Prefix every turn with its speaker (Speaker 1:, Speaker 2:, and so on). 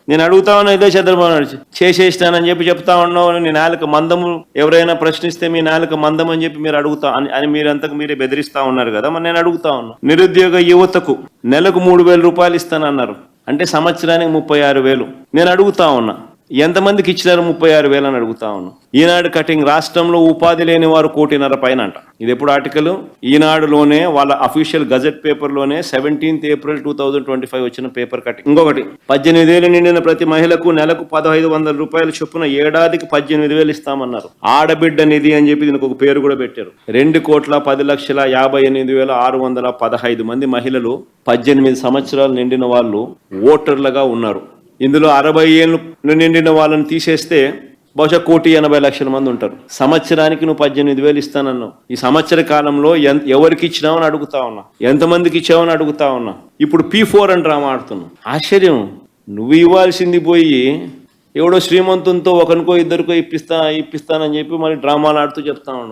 Speaker 1: నేను అడుగుతా ఉన్నా ఇదే చంద్రబాబు నాయుడు చేసేసినానని చెప్పి చెప్తా ఉన్నావు. నీ నాలుక మందము, ఎవరైనా ప్రశ్నిస్తే మీ నాలుక మందం అని చెప్పి మీరు అడుగుతా అని మీరంతకు మీరే బెదిరిస్తా ఉన్నారు కదా. మరి నేను అడుగుతా ఉన్నా, నిరుద్యోగ యువతకు నెలకు 3,000 రూపాయలు ఇస్తానన్నారు, అంటే సంవత్సరానికి 36,000. నేను అడుగుతా ఉన్నా, ఎంతమందికి ఇచ్చినారు 36,000 అని అడుగుతా ఉన్నా. ఈనాడు కటింగ్, రాష్ట్రంలో ఉపాధి లేని వారు 1,50,00,000 పైన అంట. ఇది ఎప్పుడు ఆర్టికల్? ఈనాడులోనే వాళ్ళ అఫీషియల్ గజెట్ పేపర్ లోనే 17th April 2025 వచ్చిన పేపర్ కటింగ్. ఇంకొకటి, 18 ఏళ్ళు నిండిన ప్రతి మహిళకు నెలకు 1,500 రూపాయల చొప్పున ఏడాదికి 18,000 ఇస్తామన్నారు. ఆడబిడ్డ నిధి అని చెప్పి దీనికి ఒక పేరు కూడా పెట్టారు. 2,10,58,615 మంది మహిళలు 18 సంవత్సరాలు నిండిన వాళ్ళు ఓటర్లుగా ఉన్నారు. ఇందులో 60 ఏళ్ళు నిండిన వాళ్ళని తీసేస్తే బహుశా 1,80,00,000 మంది ఉంటారు. సంవత్సరానికి నువ్వు 18,000 ఇస్తానన్నావు. ఈ సంవత్సర కాలంలో ఎవరికి ఇచ్చినావని అడుగుతా ఉన్నా, ఎంతమందికి ఇచ్చావని అడుగుతా ఉన్నా. ఇప్పుడు P4 అని డ్రామా ఆడుతున్నావు. ఆశ్చర్యం, నువ్వు ఇవ్వాల్సింది పోయి ఎవడో శ్రీమంతునితో ఒకరికో ఇద్దరికో ఇప్పిస్తానని చెప్పి మరి డ్రామాలు ఆడుతూ చెప్తా ఉన్నావు.